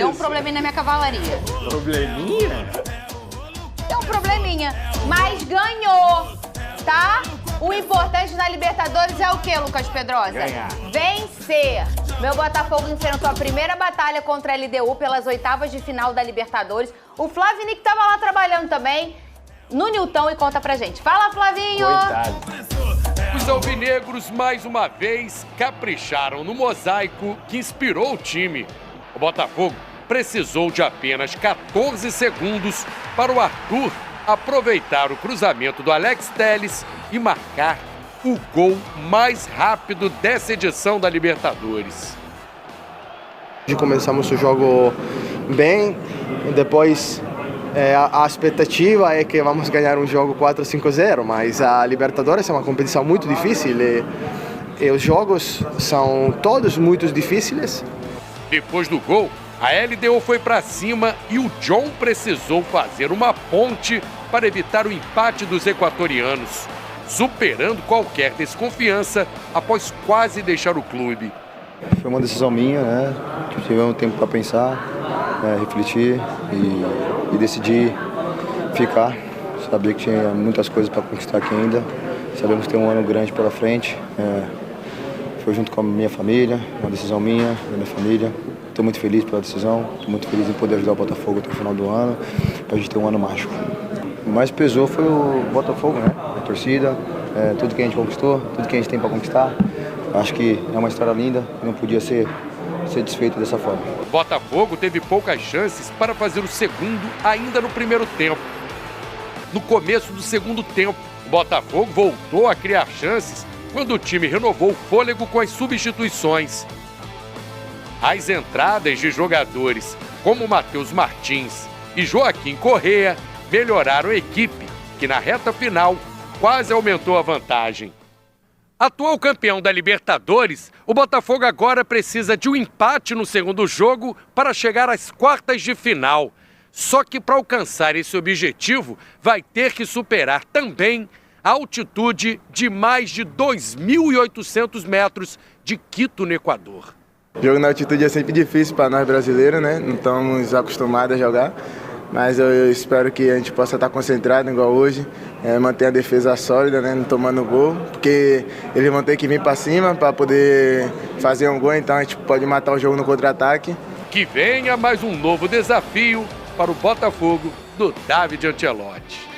um probleminha na minha cavalaria. Probleminha? Tem um probleminha, mas ganhou, tá? O importante na Libertadores é o quê, Lucas Pedrosa? Ganhar. Vencer. Meu Botafogo enfrentou a primeira batalha contra a LDU pelas oitavas de final da Libertadores. O Flavinic tava lá trabalhando também no Nilton e conta pra gente. Fala, Flavinho! Coitado. Os alvinegros, mais uma vez, capricharam no mosaico que inspirou o time. O Botafogo precisou de apenas 14 segundos para o Arthur aproveitar o cruzamento do Alex Telles e marcar o gol mais rápido dessa edição da Libertadores. Começamos o jogo bem, depois a expectativa é que vamos ganhar um jogo 4-5-0, mas a Libertadores é uma competição muito difícil e os jogos são todos muito difíceis. Depois do gol, a LDU foi para cima e o John precisou fazer uma ponte para evitar o empate dos equatorianos, superando qualquer desconfiança após quase deixar o clube. Foi uma decisão minha, né? Tivemos tempo para pensar, refletir e decidir ficar. Sabia que tinha muitas coisas para conquistar aqui ainda. Sabemos que tem um ano grande pela frente. Foi junto com a minha família, uma decisão minha, da minha família. Estou muito feliz pela decisão, estou muito feliz em poder ajudar o Botafogo até o final do ano, para a gente ter um ano mágico. O mais pesou foi o Botafogo, né? A torcida, tudo que a gente conquistou, tudo que a gente tem para conquistar. Acho que é uma história linda e não podia ser desfeito dessa forma. O Botafogo teve poucas chances para fazer o segundo ainda no primeiro tempo. No começo do segundo tempo, o Botafogo voltou a criar chances quando o time renovou o fôlego com as substituições. As entradas de jogadores como Matheus Martins e Joaquim Correa melhoraram a equipe, que na reta final quase aumentou a vantagem. Atual campeão da Libertadores, o Botafogo agora precisa de um empate no segundo jogo para chegar às quartas de final. Só que para alcançar esse objetivo, vai ter que superar também a altitude de mais de 2.800 metros de Quito, no Equador. O jogo na altitude é sempre difícil para nós brasileiros, né? Não estamos acostumados a jogar. Mas eu espero que a gente possa estar concentrado igual hoje, manter a defesa sólida, né, não tomando gol, porque eles vão ter que vir para cima para poder fazer um gol, então a gente pode matar o jogo no contra-ataque. Que venha mais um novo desafio para o Botafogo do David Ancelotti.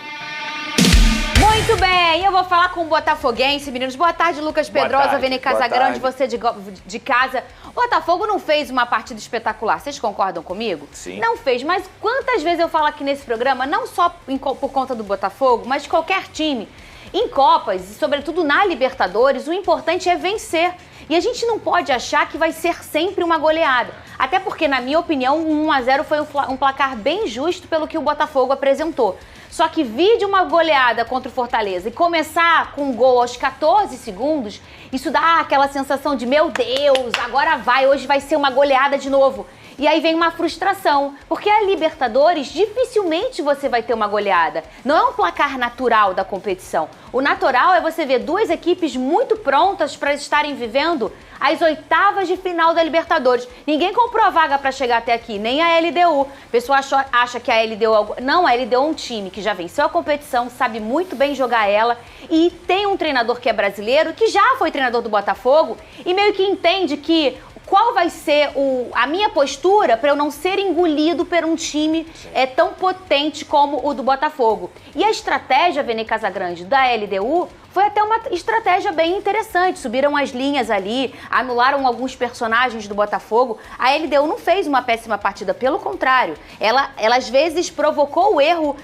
Muito bem, eu vou falar com o botafoguense, meninos. Boa tarde, Lucas Pedrosa, Vene Casagrande, você de casa. O Botafogo não fez uma partida espetacular, vocês concordam comigo? Sim. Não fez, mas quantas vezes eu falo aqui nesse programa, não só por conta do Botafogo, mas de qualquer time. Em Copas, e sobretudo na Libertadores, o importante é vencer. E a gente não pode achar que vai ser sempre uma goleada. Até porque, na minha opinião, um 1-0 foi um placar bem justo pelo que o Botafogo apresentou. Só que vir de uma goleada contra o Fortaleza e começar com um gol aos 14 segundos, isso dá aquela sensação de, meu Deus, agora vai, hoje vai ser uma goleada de novo. E aí vem uma frustração, porque a Libertadores, dificilmente você vai ter uma goleada. Não é um placar natural da competição. O natural é você ver duas equipes muito prontas para estarem vivendo as oitavas de final da Libertadores. Ninguém comprou a vaga para chegar até aqui, nem a LDU. O pessoal acha que a LDU... Não, a LDU é um time que já venceu a competição, sabe muito bem jogar ela e tem um treinador que é brasileiro, que já foi treinador do Botafogo e meio que entende que qual vai ser a minha postura para eu não ser engolido por um time tão potente como o do Botafogo. E a estratégia, Vene Casagrande, da LDU foi até uma estratégia bem interessante. Subiram as linhas ali, anularam alguns personagens do Botafogo. A LDU não fez uma péssima partida, pelo contrário. Ela às vezes provocou o erro.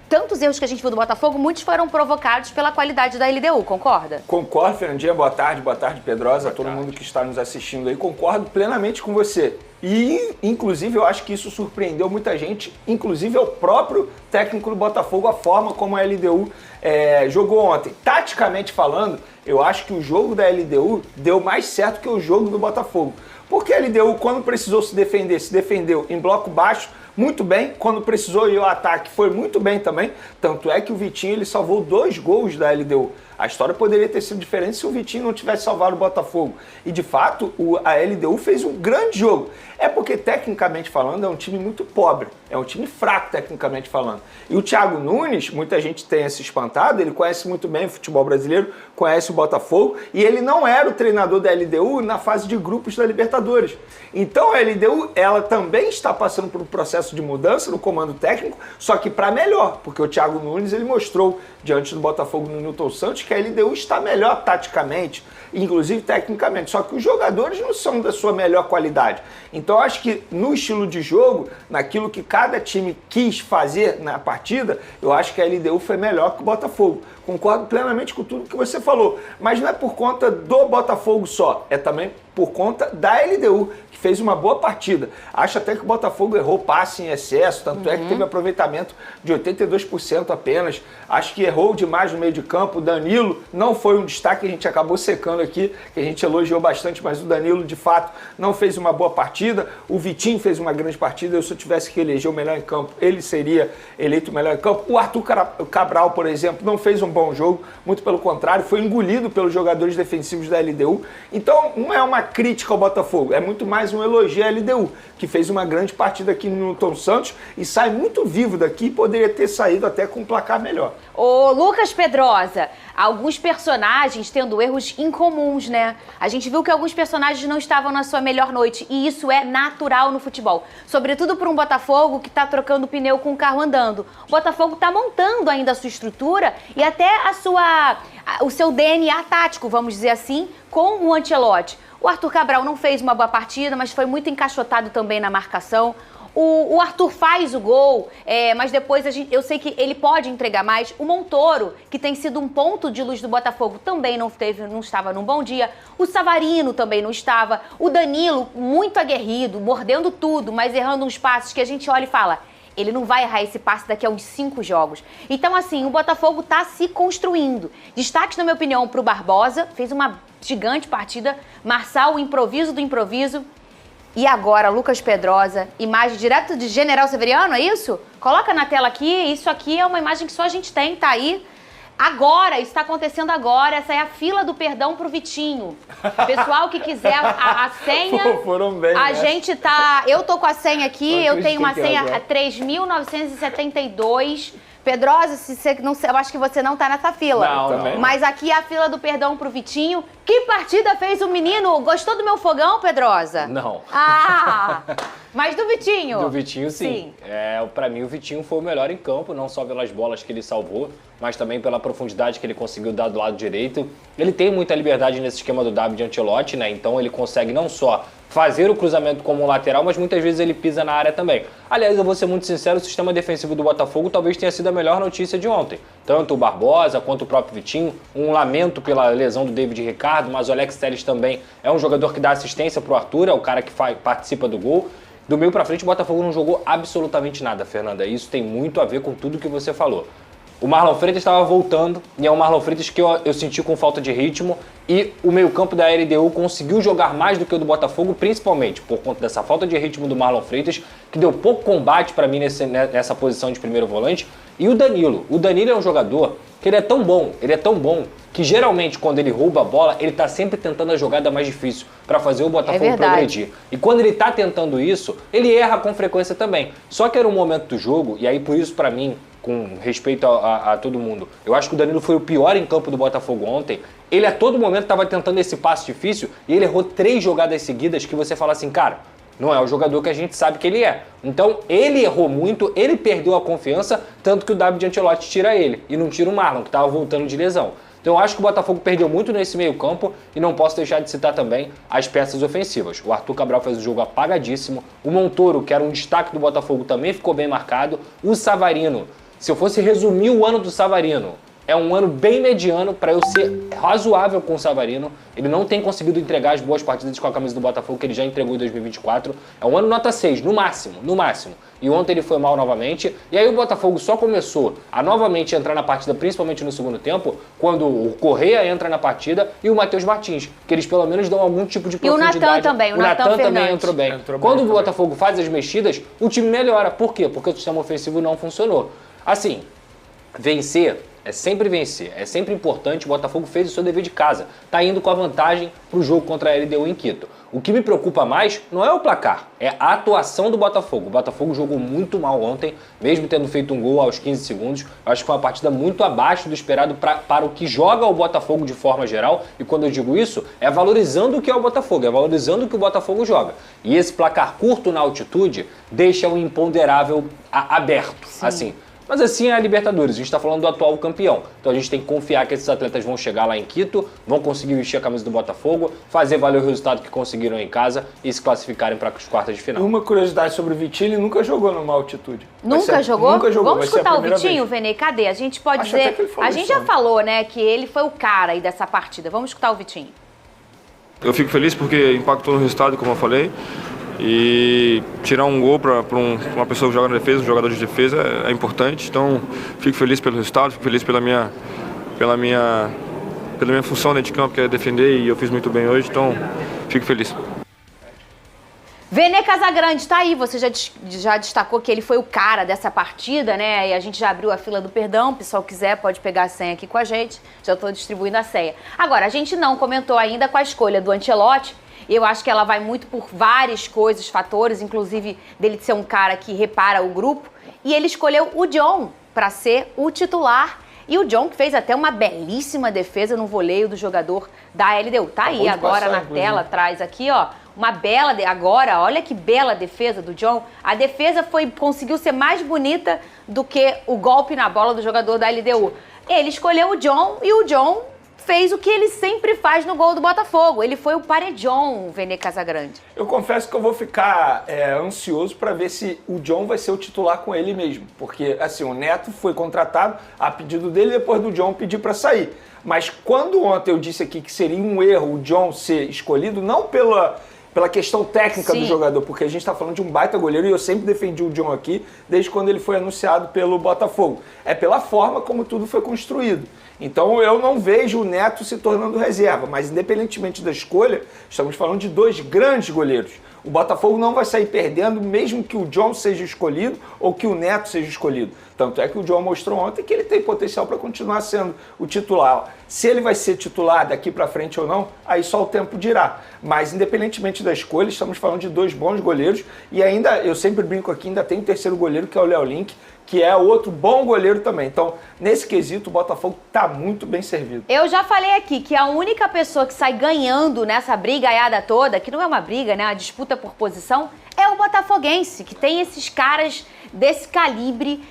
Tantos erros que a gente viu do Botafogo, muitos foram provocados pela qualidade da LDU, concorda? Concordo, Fernandinha. Boa tarde, Pedrosa, todo mundo que está nos assistindo aí. Concordo plenamente com você. E, inclusive, eu acho que isso surpreendeu muita gente, inclusive o próprio técnico do Botafogo, a forma como a LDU jogou ontem. Taticamente falando, eu acho que o jogo da LDU deu mais certo que o jogo do Botafogo. Porque a LDU, quando precisou se defendeu em bloco baixo, muito bem, quando precisou ir ao ataque foi muito bem também, tanto é que o Vitinho ele salvou 2 gols da LDU. A história poderia ter sido diferente se o Vitinho não tivesse salvado o Botafogo. E de fato, a LDU fez um grande jogo. É porque, tecnicamente falando, é um time muito pobre. É um time fraco, tecnicamente falando. E o Thiago Nunes, muita gente tenha se espantado, ele conhece muito bem o futebol brasileiro, conhece o Botafogo, e ele não era o treinador da LDU na fase de grupos da Libertadores. Então a LDU, ela também está passando por um processo de mudança no comando técnico, só que para melhor, porque o Thiago Nunes, ele mostrou diante do Botafogo no Newton Santos que a LDU está melhor taticamente, inclusive tecnicamente, só que os jogadores não são da sua melhor qualidade. Então eu acho que no estilo de jogo, naquilo que cada time quis fazer na partida, eu acho que a LDU foi melhor que o Botafogo. Concordo plenamente com tudo que você falou, mas não é por conta do Botafogo só, é também por conta da LDU, que fez uma boa partida. Acho até que o Botafogo errou passe em excesso, tanto é que teve aproveitamento de 82% apenas. Acho que errou demais no meio de campo. O Danilo não foi um destaque, a gente acabou secando aqui, que a gente elogiou bastante, mas o Danilo, de fato, não fez uma boa partida. O Vitinho fez uma grande partida. Se eu tivesse que eleger o melhor em campo, ele seria eleito o melhor em campo. O Arthur Cabral, por exemplo, não fez um bom jogo, muito pelo contrário, foi engolido pelos jogadores defensivos da LDU. Então, não é uma crítica ao Botafogo, é muito mais um elogio à LDU, que fez uma grande partida aqui no Newton Santos e sai muito vivo daqui, poderia ter saído até com um placar melhor. Ô, Lucas Pedrosa, alguns personagens tendo erros incomuns, né? A gente viu que alguns personagens não estavam na sua melhor noite e isso é natural no futebol. Sobretudo por um Botafogo que tá trocando pneu com o carro andando. O Botafogo tá montando ainda a sua estrutura e até o seu DNA tático, vamos dizer assim, com o Ancelotti. O Arthur Cabral não fez uma boa partida, mas foi muito encaixotado também na marcação. O Arthur faz o gol, mas depois eu sei que ele pode entregar mais. O Montoro, que tem sido um ponto de luz do Botafogo, também não estava num bom dia. O Savarino também não estava. O Danilo, muito aguerrido, mordendo tudo, mas errando uns passes que a gente olha e fala, ele não vai errar esse passe daqui a uns 5 jogos. Então, assim, o Botafogo está se construindo. Destaque, na minha opinião, para o Barbosa, fez uma gigante partida. Marçal, o improviso do improviso. E agora, Lucas Pedrosa, imagem direto de General Severiano, é isso? Coloca na tela aqui, isso aqui é uma imagem que só a gente tem, tá aí. Agora, está acontecendo agora, essa é a fila do perdão pro Vitinho. Pessoal que quiser a senha, foram bem, a gente tá... Eu tô com a senha aqui, eu tenho uma senha 3.972. Pedrosa, se você não, eu acho que você não tá nessa fila. Não. Mas aqui é a fila do perdão pro Vitinho. Que partida fez o menino? Gostou do meu fogão, Pedrosa? Não. Ah, mas do Vitinho? Do Vitinho, sim. Pra mim, o Vitinho foi o melhor em campo, não só pelas bolas que ele salvou, mas também pela profundidade que ele conseguiu dar do lado direito. Ele tem muita liberdade nesse esquema do David Ancelotti, né? Então ele consegue não só fazer o cruzamento como um lateral, mas muitas vezes ele pisa na área também. Aliás, eu vou ser muito sincero, o sistema defensivo do Botafogo talvez tenha sido a melhor notícia de ontem. Tanto o Barbosa quanto o próprio Vitinho. Um lamento pela lesão do David Ricardo, mas o Alex Telles também é um jogador que dá assistência pro Arthur, é o cara que participa do gol. Do meio pra frente, o Botafogo não jogou absolutamente nada, Fernanda. Isso tem muito a ver com tudo que você falou. O Marlon Freitas estava voltando, e é o Marlon Freitas que eu senti com falta de ritmo, e o meio-campo da LDU conseguiu jogar mais do que o do Botafogo, principalmente por conta dessa falta de ritmo do Marlon Freitas, que deu pouco combate para mim nessa posição de primeiro volante. E o Danilo. O Danilo é um jogador que ele é tão bom, que geralmente quando ele rouba a bola, ele tá sempre tentando a jogada mais difícil para fazer o Botafogo progredir. E quando ele tá tentando isso, ele erra com frequência também. Só que era um momento do jogo, e aí por isso para mim, com respeito a todo mundo, eu acho que o Danilo foi o pior em campo do Botafogo ontem. Ele a todo momento estava tentando esse passe difícil e ele errou 3 jogadas seguidas que você fala assim, cara, não é o jogador que a gente sabe que ele é. Então ele errou muito, ele perdeu a confiança, tanto que o David Ancelotti tira ele e não tira o Marlon, que estava voltando de lesão. Então eu acho que o Botafogo perdeu muito nesse meio campo e não posso deixar de citar também as peças ofensivas. O Arthur Cabral fez o jogo apagadíssimo, o Montoro, que era um destaque do Botafogo, também ficou bem marcado, o Savarino. Se eu fosse resumir o ano do Savarino, é um ano bem mediano para eu ser razoável com o Savarino. Ele não tem conseguido entregar as boas partidas com a camisa do Botafogo que ele já entregou em 2024. É um ano nota 6, no máximo. E ontem ele foi mal novamente. E aí o Botafogo só começou a novamente entrar na partida, principalmente no segundo tempo, quando o Correia entra na partida e o Matheus Martins, que eles pelo menos dão algum tipo de profundidade. E o Natan também, o Natan também entrou bem. Quando o Botafogo faz as mexidas, o time melhora. Por quê? Porque o sistema ofensivo não funcionou. Assim, vencer é sempre importante. O Botafogo fez o seu dever de casa, tá indo com a vantagem pro jogo contra a LDU em Quito. O que me preocupa mais não é o placar, é a atuação do Botafogo. O Botafogo jogou muito mal ontem, mesmo tendo feito um gol aos 15 segundos. Eu acho que foi uma partida muito abaixo do esperado para o que joga o Botafogo de forma geral. E quando eu digo isso, é valorizando o que é o Botafogo, é valorizando o que o Botafogo joga. E esse placar curto na altitude deixa o imponderável aberto, assim. Mas assim é a Libertadores, a gente está falando do atual campeão. Então a gente tem que confiar que esses atletas vão chegar lá em Quito, vão conseguir vestir a camisa do Botafogo, fazer valer o resultado que conseguiram em casa e se classificarem para as quartas de final. Uma curiosidade sobre o Vitinho, ele nunca jogou numa altitude. Nunca jogou? Nunca jogou. Vamos escutar o Vitinho, Vene? Cadê? A gente pode dizer... A gente já falou, né, que ele foi o cara aí dessa partida. Vamos escutar o Vitinho. Eu fico feliz porque impactou no resultado, como eu falei. E tirar um gol para uma pessoa que joga na defesa, um jogador de defesa, é importante. Então, fico feliz pelo resultado, fico feliz pela minha função dentro de campo, que é defender, e eu fiz muito bem hoje, então fico feliz. Vene Casagrande, tá aí, você já destacou que ele foi o cara dessa partida, né? E a gente já abriu a fila do perdão, o pessoal quiser pode pegar a senha aqui com a gente, já estou distribuindo a senha. Agora, a gente não comentou ainda com a escolha do Ancelotti. Eu acho que ela vai muito por várias coisas, fatores, inclusive dele ser um cara que repara o grupo. E ele escolheu o John para ser o titular. E o John que fez até uma belíssima defesa no voleio do jogador da LDU. Tá aí agora na tela atrás aqui, ó. Uma bela... Agora, olha que bela defesa do John. A defesa conseguiu ser mais bonita do que o golpe na bola do jogador da LDU. Ele escolheu o John e o John fez o que ele sempre faz no gol do Botafogo. Ele foi o paredão, Vene Casagrande. Eu confesso que eu vou ficar ansioso para ver se o John vai ser o titular com ele mesmo. Porque, assim, o Neto foi contratado a pedido dele depois do John pedir para sair. Mas quando ontem eu disse aqui que seria um erro o John ser escolhido, não pela questão técnica do jogador, porque a gente está falando de um baita goleiro e eu sempre defendi o John aqui, desde quando ele foi anunciado pelo Botafogo. É pela forma como tudo foi construído. Então eu não vejo o Neto se tornando reserva, mas independentemente da escolha, estamos falando de dois grandes goleiros. O Botafogo não vai sair perdendo, mesmo que o John seja escolhido ou que o Neto seja escolhido. Tanto é que o John mostrou ontem que ele tem potencial para continuar sendo o titular. Se ele vai ser titular daqui para frente ou não, aí só o tempo dirá. Mas independentemente da escolha, estamos falando de dois bons goleiros. E ainda, eu sempre brinco aqui, ainda tem um terceiro goleiro, que é o Léo Link, que é outro bom goleiro também. Então, nesse quesito, o Botafogo está muito bem servido. Eu já falei aqui que a única pessoa que sai ganhando nessa brigaiada toda, que não é uma briga, né, uma disputa por posição, é o botafoguense, que tem esses caras desse calibre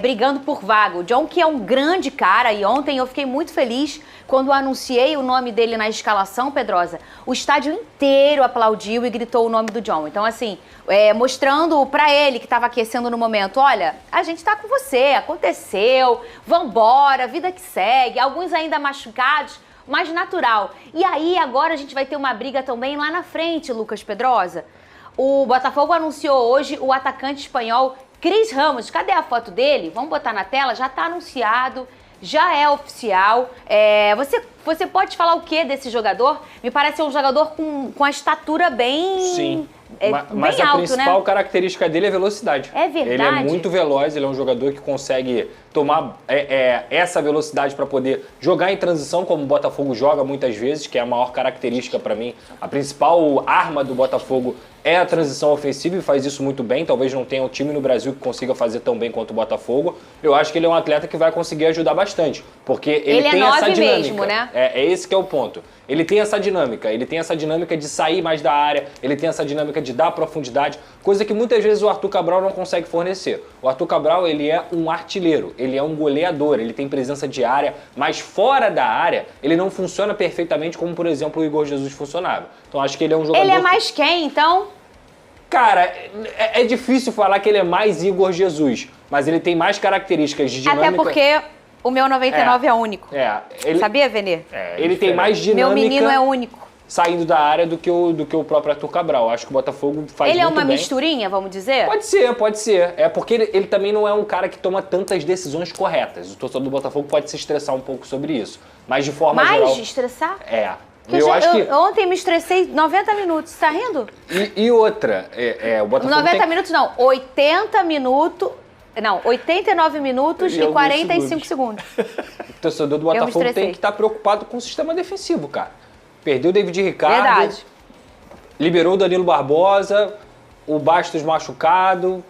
brigando por vaga. O John, que é um grande cara, e ontem eu fiquei muito feliz quando anunciei o nome dele na escalação, Pedrosa. O estádio inteiro aplaudiu e gritou o nome do John. Então, assim, mostrando pra ele que estava aquecendo no momento, olha, a gente tá com você, aconteceu, vambora, vida que segue, alguns ainda machucados, mas natural. E aí, agora a gente vai ter uma briga também lá na frente, Lucas Pedrosa. O Botafogo anunciou hoje o atacante espanhol Cris Ramos. Cadê a foto dele? Vamos botar na tela? Já está anunciado, já é oficial. Você pode falar o que desse jogador? Me parece ser um jogador com a estatura bem... Sim. Mas a alto, principal né? característica dele é velocidade. É verdade. Ele é muito veloz, ele é um jogador que consegue tomar essa velocidade para poder jogar em transição, como o Botafogo joga muitas vezes, que é a maior característica para mim. A principal arma do Botafogo é a transição ofensiva e faz isso muito bem. Talvez não tenha um time no Brasil que consiga fazer tão bem quanto o Botafogo. Eu acho que ele é um atleta que vai conseguir ajudar bastante, porque ele tem essa dinâmica. Mesmo, né? É esse que é o ponto. Ele tem essa dinâmica de sair mais da área, ele tem essa dinâmica de dar profundidade, coisa que muitas vezes o Arthur Cabral não consegue fornecer. O Arthur Cabral, ele é um artilheiro, ele é um goleador, ele tem presença de área, mas fora da área, ele não funciona perfeitamente como, por exemplo, o Igor Jesus funcionava. Então acho que ele é um jogador... Ele é mais quem, então? Cara, é difícil falar que ele é mais Igor Jesus, mas ele tem mais características de dinâmica... Até porque o meu 99 é único. Sabia, Vene? Ele tem mais dinâmica... Meu menino é único. Saindo da área do que o próprio Arthur Cabral. Acho que o Botafogo faz muito bem. Ele é uma misturinha, vamos dizer? Pode ser. É porque ele também não é um cara que toma tantas decisões corretas. O torcedor do Botafogo pode se estressar um pouco sobre isso. Mas de forma geral... Mais estressar? Ontem me estressei 90 minutos, tá rindo? E outra, o Botafogo 90 minutos não, 80 minutos... Não, 89 minutos e 45 segundos. O torcedor do Botafogo tem que estar preocupado com o sistema defensivo, cara. Perdeu o David Ricardo. Verdade. Liberou o Danilo Barbosa, o Bastos machucado,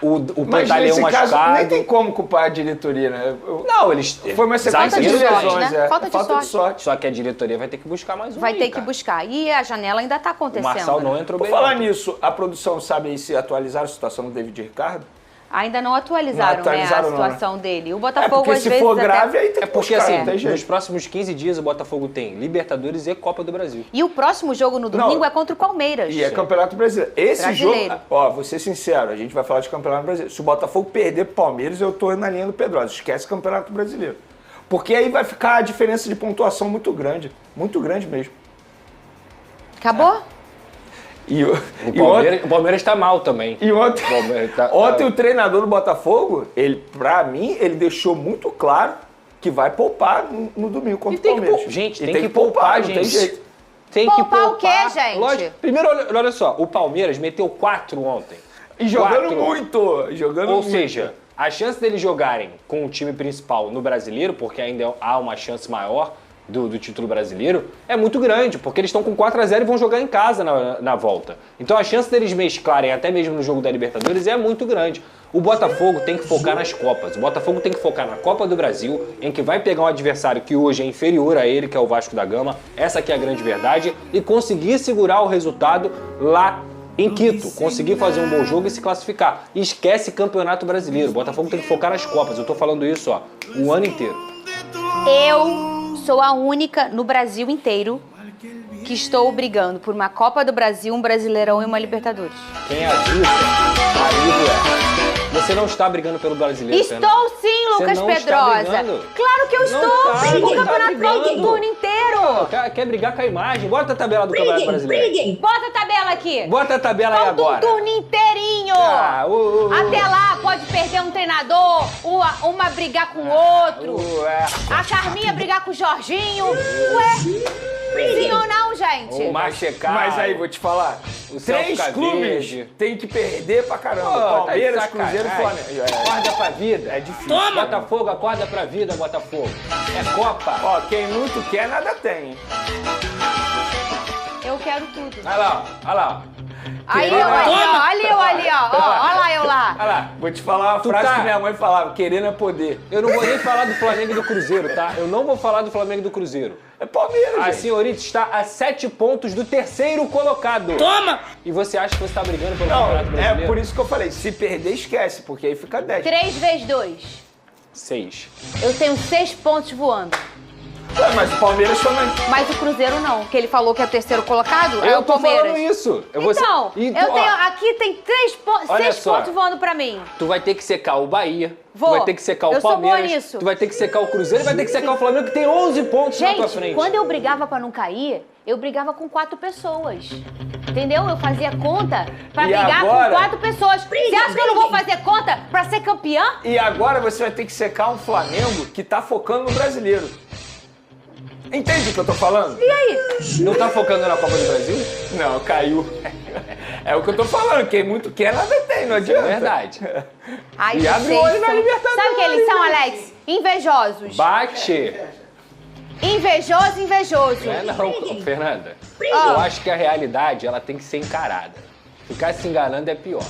o Pantaleão machucado. Caso, nem tem como culpar a diretoria, né? Não, eles... Foi uma sequência de lesões, né? Falta de sorte. Só que a diretoria vai ter que buscar mais um. Vai ter que buscar. E a janela ainda tá acontecendo. O Marçal não entrou bem. Por falar nisso, a produção sabe aí se atualizaram a situação do David Ricardo? Ainda não atualizaram, né, a situação dele. O Botafogo, porque às se vezes, for grave, aí tem que porque buscar, assim, nos próximos 15 dias o Botafogo tem Libertadores e Copa do Brasil. E o próximo jogo no domingo é contra o Palmeiras. E é Campeonato Brasileiro. Esse jogo, vou ser sincero, a gente vai falar de Campeonato Brasileiro. Se o Botafogo perder pro Palmeiras, eu tô na linha do Pedrosa. Esquece Campeonato Brasileiro. Porque aí vai ficar a diferença de pontuação muito grande mesmo. Acabou? O Palmeiras tá mal também. E ontem o treinador do Botafogo, pra mim, ele deixou muito claro que vai poupar no domingo contra o Palmeiras. Gente, tem que poupar, gente. Não tem jeito. Tem que poupar o quê, gente? Lógico. Primeiro, olha só, o Palmeiras meteu 4 ontem. E jogando muito. Ou seja, a chance deles jogarem com o time principal no Brasileiro, porque ainda há uma chance maior do título brasileiro, é muito grande, porque eles estão com 4-0 e vão jogar em casa na volta. Então a chance deles mesclarem até mesmo no jogo da Libertadores é muito grande. O Botafogo tem que focar nas Copas. O Botafogo tem que focar na Copa do Brasil, em que vai pegar um adversário que hoje é inferior a ele, que é o Vasco da Gama. Essa aqui é a grande verdade. E conseguir segurar o resultado lá em Quito. Conseguir fazer um bom jogo e se classificar. E esquece Campeonato Brasileiro. O Botafogo tem que focar nas Copas. Eu tô falando isso, o ano inteiro. Eu sou a única no Brasil inteiro que estou brigando por uma Copa do Brasil, um Brasileirão e uma Libertadores. Quem avisa, amigo é. Você não está brigando pelo Brasileiro, Estou sim, Lucas Pedrosa. Claro que eu estou. O campeonato vai ter turno inteiro. Quer brigar com a imagem? Bota a tabela do Campeonato Brasileiro. Bota a tabela aqui. Bota a tabela aí agora. Falta um turno inteirinho. Até lá pode perder um treinador, uma brigar com o outro. A Carminha brigar com o Jorginho. Sim ou não, gente? Mas aí, vou te falar. 3 clubes tem que perder pra caramba. Palmeiras, Cruzeiro e Flamengo. Acorda pra vida. É difícil. Toma! Botafogo, acorda pra vida, Botafogo. É Copa. Quem muito quer, nada tem. Eu quero tudo. Olha lá. Aí eu ali, ó. Olha lá eu lá. Olha lá. Vou te falar uma frase que minha mãe falava: querendo é poder. Eu não vou nem falar do Flamengo e do Cruzeiro, tá? Eu não vou falar do Flamengo e do Cruzeiro. É Palmeiras, A senhorita está a 7 pontos do 3º colocado. Toma! E você acha que você está brigando pelo Campeonato Brasileiro? É por isso que eu falei, se perder, esquece, porque aí fica 10. 3 vezes 2. 6. Eu tenho 6 pontos voando. Mas o Palmeiras também. Mas o Cruzeiro não, que ele falou que é o 3º colocado, é o Palmeiras. Eu tô falando isso. Aqui tem 6 pontos voando pra mim. Tu vai ter que secar o Bahia. Tu vai ter que secar o Palmeiras. Sou boa nisso. Tu vai ter que secar o Cruzeiro e vai ter que secar o Flamengo, que tem 11 pontos na tua frente. Quando eu brigava pra não cair, eu brigava com 4 pessoas. Entendeu? Eu fazia conta pra brigar com 4 pessoas. Você acha que eu não vou fazer conta pra ser campeã? E agora você vai ter que secar um Flamengo que tá focando no Brasileiro. Entende o que eu tô falando? E aí? Não tá focando na Copa do Brasil? Não, caiu. É o que eu tô falando, quem muito quer, nada tem, não adianta. É verdade. Ai, e abre o olho na Libertadores. Sabe o que eles são, Alex? Invejosos. Bate! Invejoso. Não, Fernanda. Eu acho que a realidade, ela tem que ser encarada. Ficar se enganando é pior.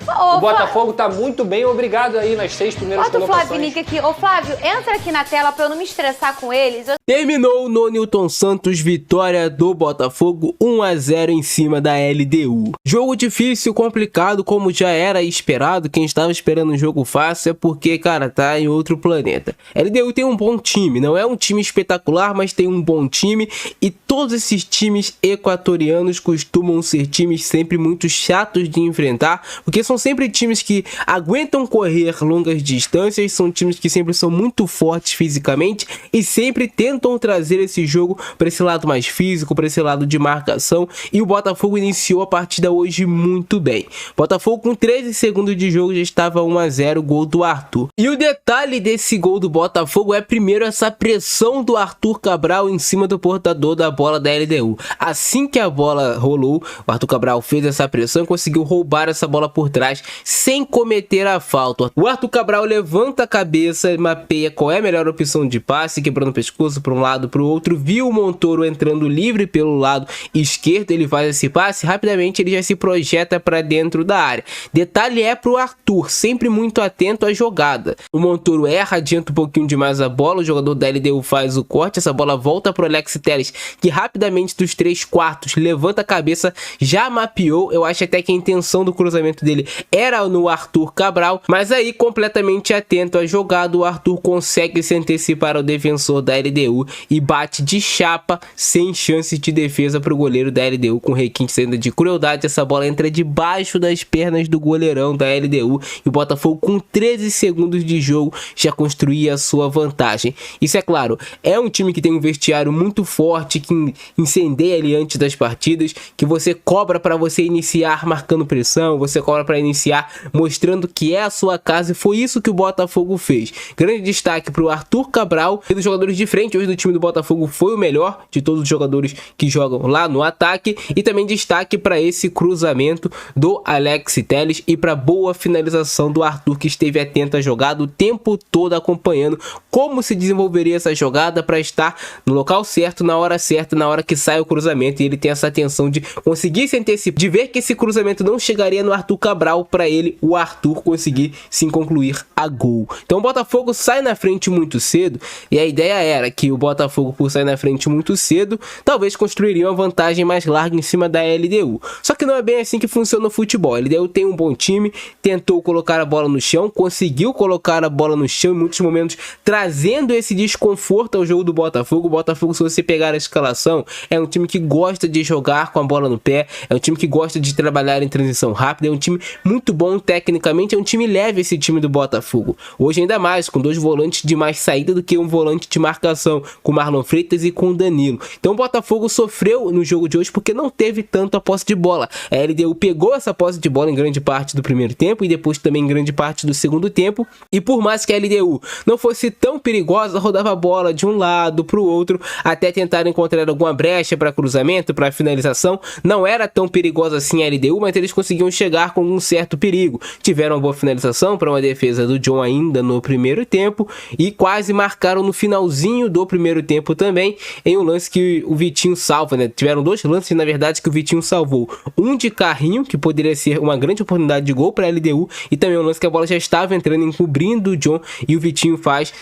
O Botafogo tá muito bem, obrigado aí nas 6 primeiras colocações. Bota o Flávio Nick aqui. Ô Flávio, entra aqui na tela pra eu não me estressar com eles. Terminou no Newton Santos, vitória do Botafogo 1-0 em cima da LDU. Jogo difícil, complicado, como já era esperado. Quem estava esperando um jogo fácil é porque, cara, tá em outro planeta. LDU tem um bom time, não é um time espetacular, mas tem um bom time. E todos esses times equatorianos costumam ser times sempre muito chatos de enfrentar, porque são sempre times que aguentam correr longas distâncias, são times que sempre são muito fortes fisicamente e sempre tentam trazer esse jogo para esse lado mais físico, para esse lado de marcação, e o Botafogo iniciou a partida hoje muito bem. Botafogo com 13 segundos de jogo já estava 1-0, gol do Arthur. E o detalhe desse gol do Botafogo é primeiro essa pressão do Arthur Cabral em cima do portador da bola da LDU. Assim que a bola rolou, o Arthur Cabral fez essa pressão e conseguiu roubar essa bola por trás trás sem cometer a falta. O Arthur Cabral levanta a cabeça, mapeia qual é a melhor opção de passe, quebrando o pescoço para um lado, para o outro, viu o Montoro entrando livre pelo lado esquerdo, ele faz esse passe, rapidamente ele já se projeta para dentro da área. Detalhe é pro Arthur, sempre muito atento à jogada. O Montoro erra, adianta um pouquinho demais a bola, o jogador da LDU faz o corte, essa bola volta pro Alex Telles, que rapidamente dos 3/4 levanta a cabeça, já mapeou. Eu acho até que a intenção do cruzamento dele era no Arthur Cabral, mas aí completamente atento à jogada, o Arthur consegue se antecipar ao defensor da LDU e bate de chapa, sem chance de defesa para o goleiro da LDU, com requinte ainda de crueldade. Essa bola entra debaixo das pernas do goleirão da LDU e o Botafogo, com 13 segundos de jogo, já construía a sua vantagem. Isso é claro, é um time que tem um vestiário muito forte, que incendeia ali antes das partidas, que você cobra para você iniciar marcando pressão, você cobra para iniciar mostrando que é a sua casa, e foi isso que o Botafogo fez. Grande destaque para o Arthur Cabral, e dos jogadores de frente hoje do time do Botafogo foi o melhor de todos os jogadores que jogam lá no ataque, e também destaque para esse cruzamento do Alex Telles e para boa finalização do Arthur, que esteve atento à jogada o tempo todo, acompanhando como se desenvolveria essa jogada para estar no local certo, na hora certa, na hora que sai o cruzamento, e ele tem essa atenção de conseguir se antecipar, de ver que esse cruzamento não chegaria no Arthur Cabral, para ele, o Arthur, conseguir se concluir a gol. Então o Botafogo sai na frente muito cedo, e a ideia era que o Botafogo, por sair na frente muito cedo, talvez construiria uma vantagem mais larga em cima da LDU. Só que não é bem assim que funciona o futebol. A LDU tem um bom time, tentou colocar a bola no chão, conseguiu colocar a bola no chão em muitos momentos, trazendo esse desconforto ao jogo do Botafogo. O Botafogo, se você pegar a escalação, é um time que gosta de jogar com a bola no pé, é um time que gosta de trabalhar em transição rápida, é um time muito bom tecnicamente, é um time leve esse time do Botafogo. Hoje ainda mais, com dois volantes de mais saída do que um volante de marcação, com Marlon Freitas e com Danilo. Então o Botafogo sofreu no jogo de hoje porque não teve tanta posse de bola. A LDU pegou essa posse de bola em grande parte do primeiro tempo e depois também em grande parte do segundo tempo, e por mais que a LDU não fosse tão perigosa, rodava a bola de um lado para o outro até tentar encontrar alguma brecha para cruzamento, para finalização. Não era tão perigosa assim a LDU, mas eles conseguiam chegar com um certo perigo. Tiveram uma boa finalização para uma defesa do John ainda no primeiro tempo e quase marcaram no finalzinho do primeiro tempo também, em um lance que o Vitinho salva, né? Tiveram dois lances, na verdade, que o Vitinho salvou. Um de carrinho, que poderia ser uma grande oportunidade de gol para a LDU, e também um lance que a bola já estava entrando, encobrindo o John, e o Vitinho faz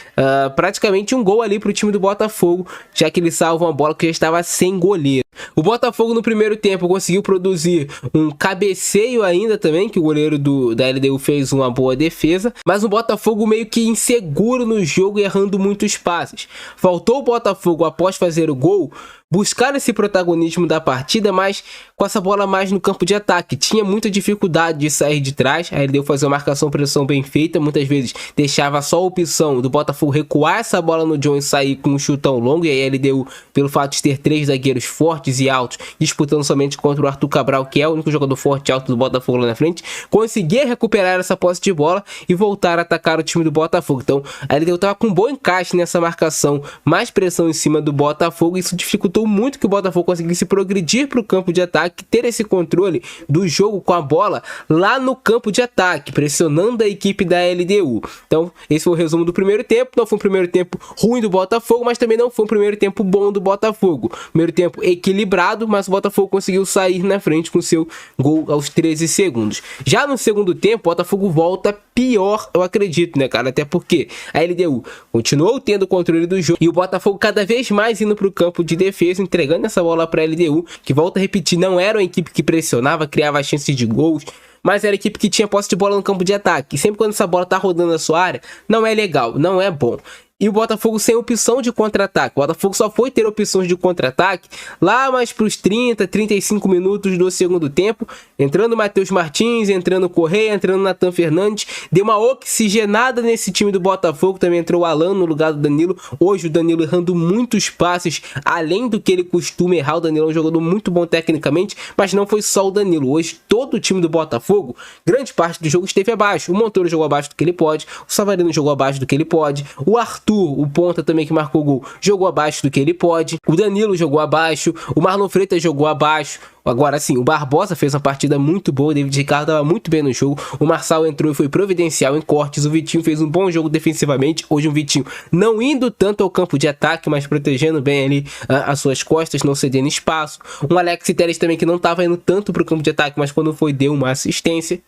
praticamente um gol ali para o time do Botafogo, já que ele salva uma bola que já estava sem goleiro. O Botafogo no primeiro tempo conseguiu produzir um cabeceio ainda também, que o goleiro da LDU fez uma boa defesa, mas o Botafogo meio que inseguro no jogo, errando muitos passes. Faltou o Botafogo, após fazer o gol, buscar esse protagonismo da partida, mas com essa bola mais no campo de ataque. Tinha muita dificuldade de sair de trás, a LDU fazia uma marcação-pressão bem feita, muitas vezes deixava só a opção do Botafogo recuar essa bola no John e sair com um chutão longo, e aí a LDU, pelo fato de ter três zagueiros fortes e altos, disputando somente contra o Arthur Cabral, que é o único jogador forte e alto do Botafogo lá na frente, conseguia recuperar essa posse de bola e voltar a atacar o time do Botafogo. Então a LDU estava com um bom encaixe nessa marcação, mais pressão em cima do Botafogo, e isso dificultou muito que o Botafogo conseguisse progredir para o campo de ataque, ter esse controle do jogo com a bola lá no campo de ataque, pressionando a equipe da LDU. Então esse foi o resumo do primeiro tempo. Não foi um primeiro tempo ruim do Botafogo, mas também não foi um primeiro tempo bom do Botafogo. Primeiro tempo equilibrado, mas o Botafogo conseguiu sair na frente com seu gol aos 13 segundos. Já no segundo tempo, o Botafogo volta pior, eu acredito, né, cara? Até porque a LDU continuou tendo o controle do jogo e o Botafogo cada vez mais indo para o campo de defesa, entregando essa bola para a LDU, que, volta a repetir, não era uma equipe que pressionava, criava chances de gols, mas era a equipe que tinha posse de bola no campo de ataque. E sempre quando essa bola tá rodando na sua área, não é legal, não é bom. E o Botafogo sem opção de contra-ataque. O Botafogo só foi ter opções de contra-ataque lá mais para os 30, 35 minutos do segundo tempo. Entrando o Matheus Martins, entrando o Correia, entrando o Nathan Fernandes. Deu uma oxigenada nesse time do Botafogo. Também entrou o Alan no lugar do Danilo. Hoje o Danilo errando muitos passes, além do que ele costuma errar. O Danilo é um jogador muito bom tecnicamente, mas não foi só o Danilo. Hoje todo o time do Botafogo, grande parte do jogo esteve abaixo. O Montoro jogou abaixo do que ele pode. O Savarino jogou abaixo do que ele pode. O Arthur Arthur, o ponta também que marcou o gol, jogou abaixo do que ele pode. O Danilo jogou abaixo. O Marlon Freitas jogou abaixo. Agora sim, o Barbosa fez uma partida muito boa, o David Ricardo estava muito bem no jogo, o Marçal entrou e foi providencial em cortes, o Vitinho fez um bom jogo defensivamente, hoje um Vitinho não indo tanto ao campo de ataque, mas protegendo bem ali as suas costas, não cedendo espaço. Um Alex Telles também que não estava indo tanto para o campo de ataque, mas quando foi deu uma assistência.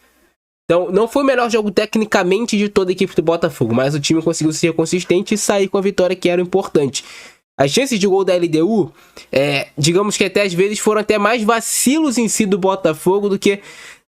Então, não foi o melhor jogo tecnicamente de toda a equipe do Botafogo, mas o time conseguiu ser consistente e sair com a vitória que era importante. As chances de gol da LDU, digamos que até às vezes foram até mais vacilos em si do Botafogo do que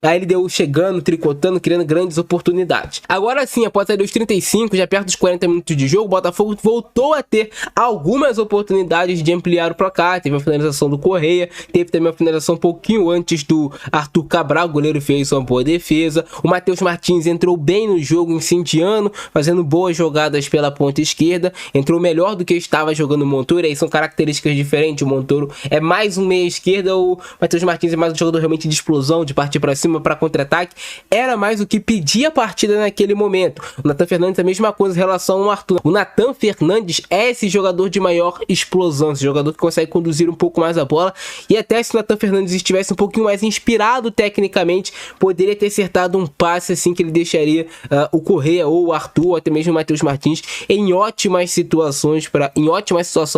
a LDU chegando, tricotando, criando grandes oportunidades. Agora sim, após ali os 35, já perto dos 40 minutos de jogo, o Botafogo voltou a ter algumas oportunidades de ampliar o placar. Teve a finalização do Correia, teve também a finalização um pouquinho antes do Arthur Cabral, o goleiro fez uma boa defesa. O Matheus Martins entrou bem no jogo, incendiando, fazendo boas jogadas pela ponta esquerda. Entrou melhor do que estava jogando o Montoro, aí são características diferentes. O Montoro é mais um meia esquerda, o Matheus Martins é mais um jogador realmente de explosão, de partir para cima, para contra-ataque, era mais o que pedia a partida naquele momento. O Nathan Fernandes a mesma coisa em relação ao Arthur. O Nathan Fernandes é esse jogador de maior explosão, esse jogador que consegue conduzir um pouco mais a bola, e até se o Nathan Fernandes estivesse um pouquinho mais inspirado tecnicamente, poderia ter acertado um passe assim que ele deixaria o Correia ou o Arthur, ou até mesmo o Matheus Martins em ótimas situação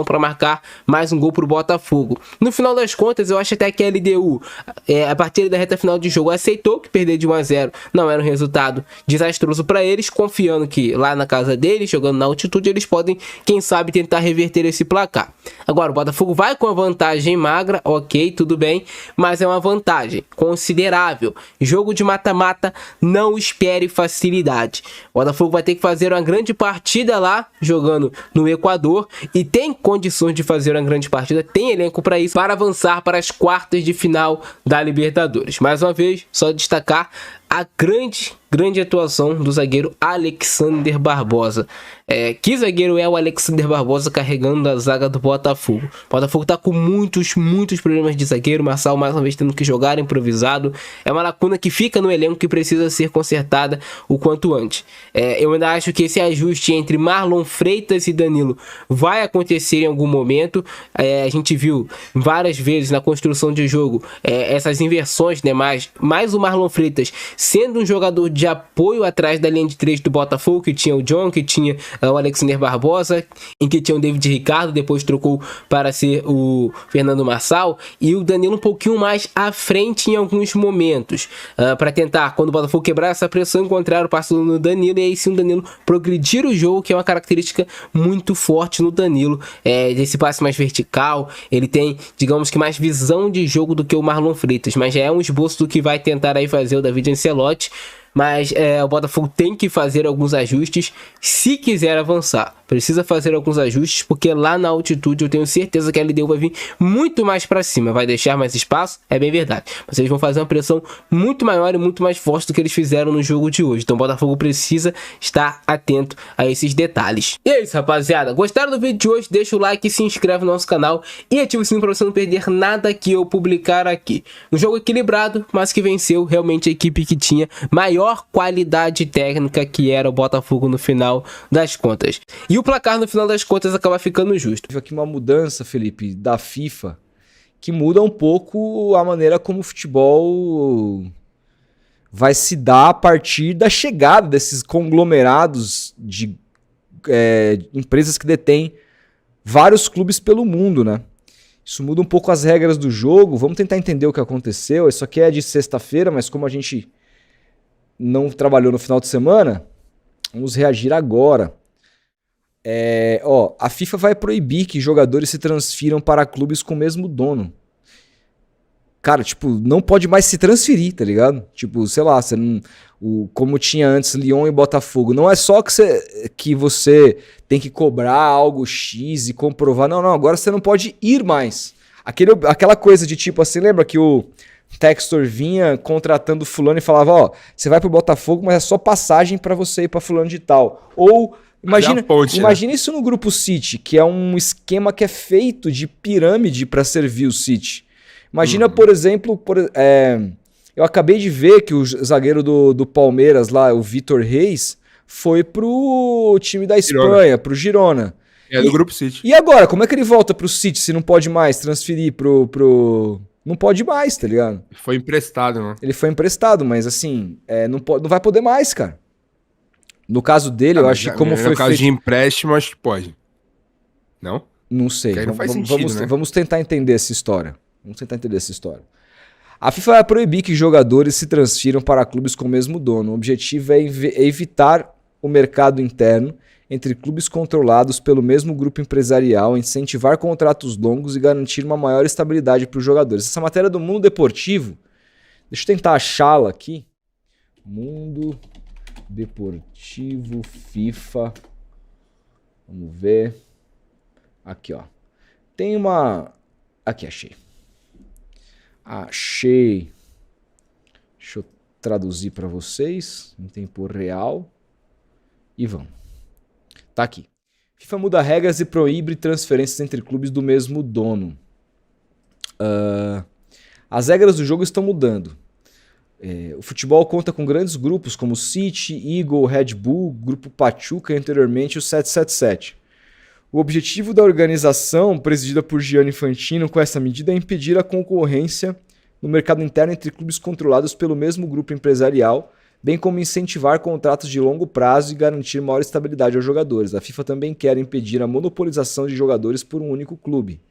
para marcar mais um gol para o Botafogo. No final das contas, eu acho até que a LDU, a partir da reta final de jogo, aceitou que perder de 1-0 não era um resultado desastroso para eles, confiando que lá na casa deles, jogando na altitude, eles podem, quem sabe, tentar reverter esse placar. Agora, o Botafogo vai com a vantagem magra, ok, tudo bem, mas é uma vantagem considerável. Jogo de mata-mata, não espere facilidade. O Botafogo vai ter que fazer uma grande partida lá, jogando no Equador, e tem condições de fazer uma grande partida, tem elenco para isso, para avançar para as quartas de final da Libertadores. Mais uma vez, só destacar a grande atuação do zagueiro Alexander Barbosa. Que zagueiro é o Alexander Barbosa carregando a zaga do Botafogo? O Botafogo tá com muitos problemas de zagueiro. Marçal mais uma vez tendo que jogar improvisado. É uma lacuna que fica no elenco que precisa ser consertada o quanto antes. Eu ainda acho que esse ajuste entre Marlon Freitas e Danilo vai acontecer em algum momento. A gente viu várias vezes na construção de jogo essas inversões, né? Mais o Marlon Freitas sendo um jogador de apoio atrás da linha de 3 do Botafogo, que tinha o John, que tinha o Alexander Barbosa, em que tinha o David Ricardo, depois trocou para ser o Fernando Marçal, e o Danilo um pouquinho mais à frente em alguns momentos, para tentar, quando o Botafogo quebrar essa pressão, encontrar o passe no Danilo, e aí sim o Danilo progredir o jogo, que é uma característica muito forte no Danilo, desse passe mais vertical. Ele tem, digamos que, mais visão de jogo do que o Marlon Freitas, mas já é um esboço do que vai tentar aí fazer o David Ancelotti. Mas o Botafogo tem que fazer alguns ajustes se quiser avançar. Precisa fazer alguns ajustes, porque lá na altitude eu tenho certeza que a LDU vai vir muito mais para cima. Vai deixar mais espaço, é bem verdade. Mas eles vão fazer uma pressão muito maior e muito mais forte do que eles fizeram no jogo de hoje. Então o Botafogo precisa estar atento a esses detalhes. E é isso, rapaziada. Gostaram do vídeo de hoje? Deixa o like, se inscreve no nosso canal e ativa o sininho para você não perder nada que eu publicar aqui. Um jogo equilibrado, mas que venceu realmente a equipe que tinha maior qualidade técnica, que era o Botafogo no final das contas. E o placar no final das contas acaba ficando justo. Tive aqui uma mudança, Felipe, da FIFA, que muda um pouco a maneira como o futebol vai se dar a partir da chegada desses conglomerados de empresas que detêm vários clubes pelo mundo, né? Isso muda um pouco as regras do jogo. Vamos tentar entender o que aconteceu. Isso aqui é de sexta-feira, mas como a gente não trabalhou no final de semana, vamos reagir agora. A FIFA vai proibir que jogadores se transfiram para clubes com o mesmo dono. Cara, tipo, não pode mais se transferir, tá ligado? Tipo, sei lá, você não, como tinha antes Lyon e Botafogo, não é só que você tem que cobrar algo X e comprovar. Não, agora você não pode ir mais. Aquela coisa de tipo assim, lembra que o Textor vinha contratando fulano e falava, você vai pro Botafogo, mas é só passagem para você ir pra fulano de tal. Ou imagina isso no Grupo City, que é um esquema que é feito de pirâmide para servir o City. Imagina, por exemplo, eu acabei de ver que o zagueiro do Palmeiras lá, o Vitor Reis, foi pro time da Espanha, pro Girona. É do Grupo City. E agora, como é que ele volta pro City se não pode mais transferir pro... Não pode mais, tá ligado? Foi emprestado, né? Ele foi emprestado, mas assim, não vai poder mais, cara. No caso dele, eu acho que como foi No caso feito... de empréstimo, acho que pode. Não? Não sei. Não faz sentido, né? Vamos tentar entender essa história. A FIFA vai proibir que jogadores se transfiram para clubes com o mesmo dono. O objetivo é evitar o mercado interno entre clubes controlados pelo mesmo grupo empresarial, incentivar contratos longos e garantir uma maior estabilidade para os jogadores. Essa matéria do Mundo Deportivo, deixa eu tentar achá-la aqui. Mundo Deportivo FIFA. Vamos ver. Aqui, ó. Tem uma... Aqui, achei. Deixa eu traduzir para vocês em tempo real. E vamos. Tá aqui. FIFA muda regras e proíbe transferências entre clubes do mesmo dono. As regras do jogo estão mudando. O futebol conta com grandes grupos como City, Eagle, Red Bull, Grupo Pachuca e anteriormente o 777. O objetivo da organização, presidida por Gianni Infantino, com essa medida é impedir a concorrência no mercado interno entre clubes controlados pelo mesmo grupo empresarial, bem como incentivar contratos de longo prazo e garantir maior estabilidade aos jogadores. A FIFA também quer impedir a monopolização de jogadores por um único clube.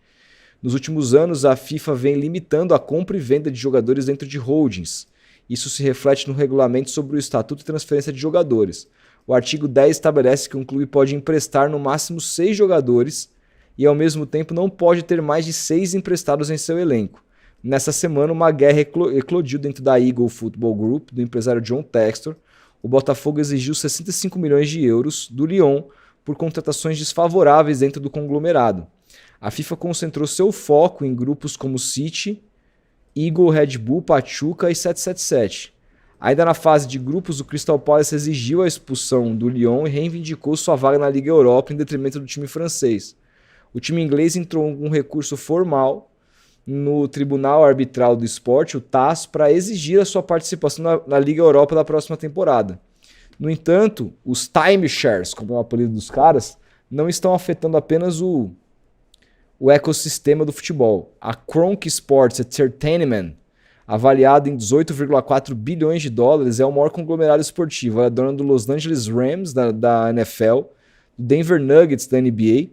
Nos últimos anos, a FIFA vem limitando a compra e venda de jogadores dentro de holdings. Isso se reflete no regulamento sobre o estatuto e transferência de jogadores. O artigo 10 estabelece que um clube pode emprestar no máximo 6 jogadores e, ao mesmo tempo, não pode ter mais de 6 emprestados em seu elenco. Nessa semana, uma guerra eclodiu dentro da Eagle Football Group, do empresário John Textor. O Botafogo exigiu 65 milhões de euros do Lyon por contratações desfavoráveis dentro do conglomerado. A FIFA concentrou seu foco em grupos como City, Eagle, Red Bull, Pachuca e 777. Ainda na fase de grupos, o Crystal Palace exigiu a expulsão do Lyon e reivindicou sua vaga na Liga Europa em detrimento do time francês. O time inglês entrou com um recurso formal no Tribunal Arbitral do Esporte, o TAS, para exigir a sua participação na Liga Europa da próxima temporada. No entanto, os timeshares, como é o apelido dos caras, não estão afetando apenas o ecossistema do futebol. A Kroenke Sports Entertainment, avaliado em 18,4 bilhões de dólares, é o maior conglomerado esportivo. Ela é dona do Los Angeles Rams, da NFL, do Denver Nuggets, da NBA,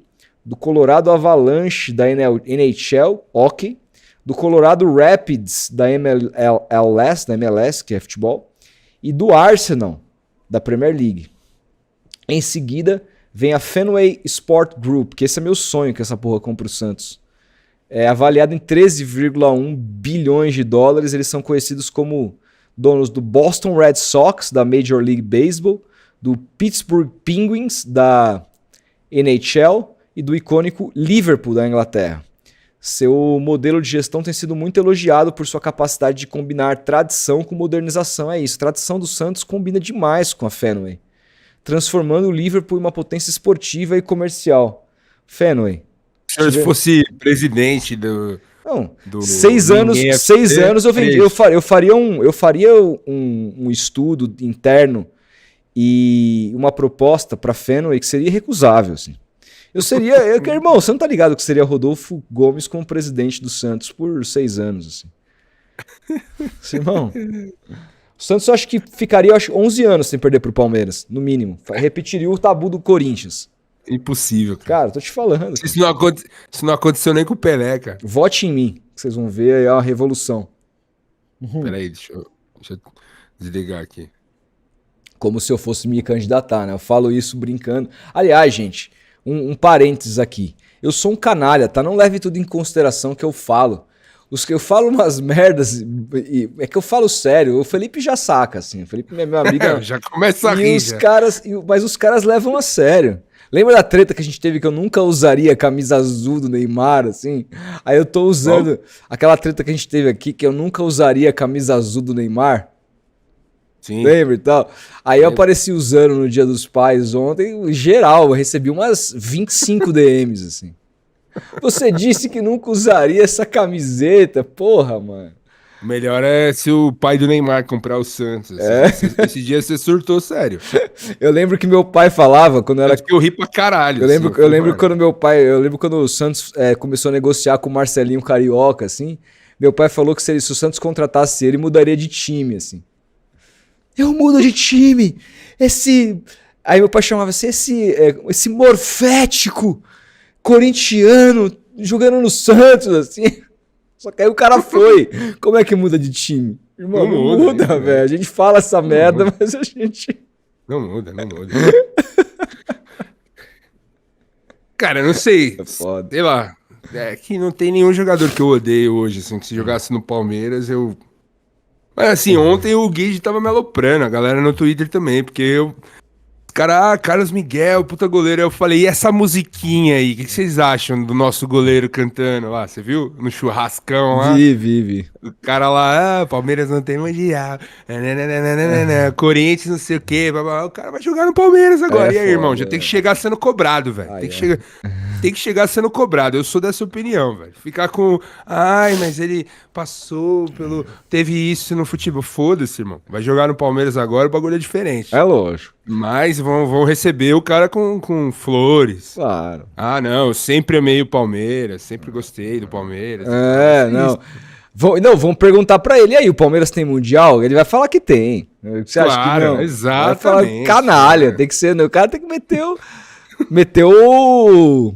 do Colorado Avalanche, da NHL, hockey, do Colorado Rapids, da MLS, que é futebol, e do Arsenal, da Premier League. Em seguida, vem a Fenway Sport Group, que esse é meu sonho que essa porra compra o Santos. É avaliado em 13,1 bilhões de dólares. Eles são conhecidos como donos do Boston Red Sox, da Major League Baseball, do Pittsburgh Penguins, da NHL, e do icônico Liverpool, da Inglaterra. Seu modelo de gestão tem sido muito elogiado por sua capacidade de combinar tradição com modernização. É isso, a tradição do Santos combina demais com a Fenway, transformando o Liverpool em uma potência esportiva e comercial. Fenway. Se fosse presidente do... Não, 6 anos eu faria um estudo interno e uma proposta para Fenway que seria recusável, assim. Irmão, você não tá ligado que seria Rodolfo Gomes como presidente do Santos por 6 anos, assim. Simão, o Santos eu acho que ficaria 11 anos sem perder pro Palmeiras, no mínimo. Repetiria o tabu do Corinthians. Impossível, cara. Cara, tô te falando. Isso não aconteceu nem com o Pelé, cara. Vote em mim, que vocês vão ver aí a revolução. Peraí, deixa eu desligar aqui. Como se eu fosse me candidatar, né? Eu falo isso brincando. Aliás, gente, um parênteses aqui. Eu sou um canalha, tá? Não leve tudo em consideração que eu falo. Eu falo umas merdas, é que eu falo sério. O Felipe já saca, assim. O Felipe é meu amigo. Já começa a rir. Mas os caras levam a sério. Lembra da treta que a gente teve que eu nunca usaria a camisa azul do Neymar, assim? Aí eu tô usando aquela treta que a gente teve aqui, que eu nunca usaria a camisa azul do Neymar. Sim. Lembra e tal? Aí eu apareci usando no Dia dos Pais ontem, geral, eu recebi umas 25 DMs, assim. Você disse que nunca usaria essa camiseta, porra, mano. O melhor é se o pai do Neymar comprar o Santos. Esse dia você surtou sério. Eu lembro que meu pai falava quando era. Acho que eu ri pra caralho. Eu lembro quando meu pai. Eu lembro quando o Santos começou a negociar com o Marcelinho Carioca, assim. Meu pai falou que se o Santos contratasse ele, mudaria de time, assim. Eu mudo de time! Aí meu pai chamava assim, esse morfético corintiano jogando no Santos, assim. Só que aí o cara foi. Como é que muda de time? Irmão, não muda, velho. A gente fala essa merda, mas a gente... Não muda. Cara, eu não sei. É foda. Sei lá. É que não tem nenhum jogador que eu odeio hoje, assim, que se jogasse no Palmeiras, eu... Mas assim, ontem o Guide tava me aloprando, a galera no Twitter também, porque eu... Carlos Miguel, puta goleiro. Aí eu falei, e essa musiquinha aí? O que vocês acham do nosso goleiro cantando lá? Você viu? No churrascão lá? Vi. O cara lá, Palmeiras não tem mundial. Corinthians não sei o quê. O cara vai jogar no Palmeiras agora. E aí, irmão? Já tem que chegar sendo cobrado, velho. Tem que chegar sendo cobrado. Eu sou dessa opinião, velho. Ficar com... mas ele passou pelo... Teve isso no futebol. Foda-se, irmão. Vai jogar no Palmeiras agora, o bagulho é diferente. É lógico. Mas vão receber o cara com flores. Claro. Não, eu sempre amei o Palmeiras, sempre gostei do Palmeiras. Não. Vão perguntar pra ele, e aí, o Palmeiras tem Mundial? Ele vai falar que tem. Você acha que não? Exatamente. Vai falar canalha, tem que ser, o cara tem que meter o...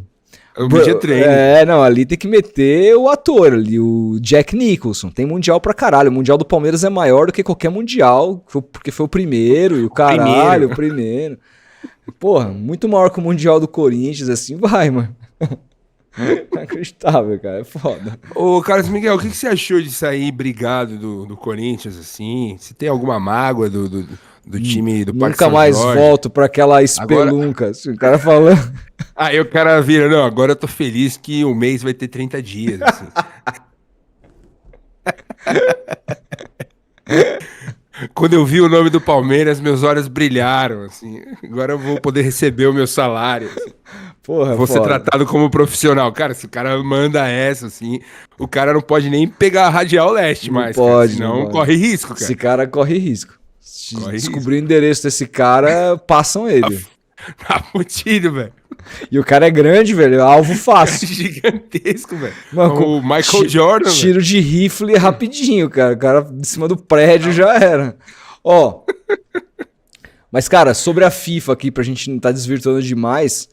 O media trainer. Ali tem que meter o ator ali, o Jack Nicholson. Tem Mundial pra caralho. O Mundial do Palmeiras é maior do que qualquer Mundial, porque foi o primeiro, e o primeiro. Porra, muito maior que o Mundial do Corinthians, assim, vai, mano. Inacreditável, cara, é foda. Ô, Carlos Miguel, o que você achou de sair brigado do Corinthians, assim? Se tem alguma mágoa do time do Parque Nunca São mais Jorge? volto pra aquela espelunca, assim, o cara falando... Aí o cara vira, não, agora eu tô feliz que o mês vai ter 30 dias, assim. Quando eu vi o nome do Palmeiras, meus olhos brilharam, assim. Agora eu vou poder receber o meu salário, assim. Porra, vou ser tratado como profissional. Cara, se o cara manda essa, assim, o cara não pode nem pegar a Radial Leste mais, pode, cara, senão não corre risco, cara. Esse cara corre risco. Se descobrir o endereço desse cara, passam ele. Tá fudido, velho. E o cara é grande, velho, é alvo fácil. Gigantesco, velho. O Michael Jordan, tiro de rifle rapidinho, cara. O cara de cima do prédio já era. Ó. Mas, cara, sobre a FIFA aqui, pra gente não tá desvirtuando demais,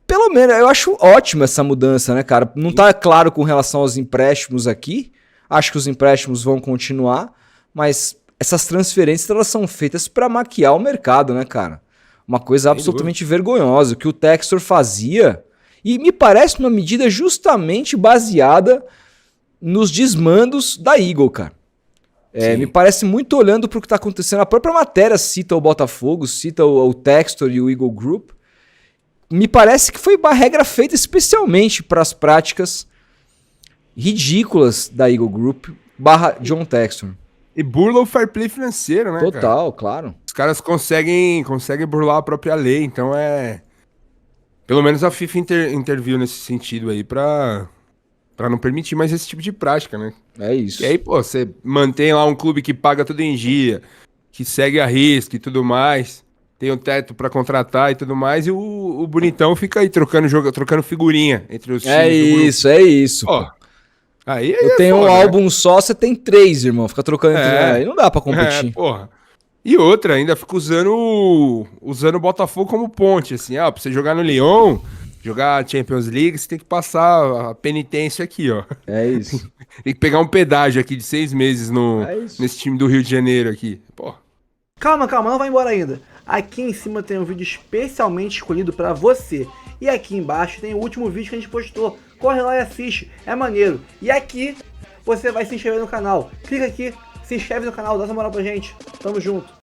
pelo menos, eu acho ótima essa mudança, né, cara? Não tá claro com relação aos empréstimos aqui. Acho que os empréstimos vão continuar, mas essas transferências, elas são feitas pra maquiar o mercado, né, cara? Uma coisa absolutamente vergonhosa. O que o Textor fazia, e me parece uma medida justamente baseada nos desmandos da Eagle, cara. Me parece muito olhando para o que está acontecendo. A própria matéria cita o Botafogo, cita o Textor e o Eagle Group. Me parece que foi uma regra feita especialmente para as práticas ridículas da Eagle Group / John Textor. E burla o fair play financeiro, né, Total, claro. Os caras conseguem burlar a própria lei, então pelo menos a FIFA interviu nesse sentido aí pra não permitir mais esse tipo de prática, né? É isso. E aí, pô, você mantém lá um clube que paga tudo em dia, que segue a risco e tudo mais, tem um teto pra contratar e tudo mais, e o bonitão fica aí trocando figurinha entre os times É isso. Ó, aí eu tenho um álbum só, você tem 3, irmão. Fica trocando entre... Aí não dá pra competir. Porra. E outra, ainda fica usando o Botafogo como ponte, assim. Pra você jogar no Lyon, jogar Champions League, você tem que passar a penitência aqui, ó. É isso. Tem que pegar um pedágio aqui de 6 meses nesse time do Rio de Janeiro aqui. Porra. Calma, não vai embora ainda. Aqui em cima tem um vídeo especialmente escolhido pra você. E aqui embaixo tem o último vídeo que a gente postou. Corre lá e assiste, é maneiro. E aqui você vai se inscrever no canal. Clica aqui, se inscreve no canal, dá essa moral pra gente. Tamo junto.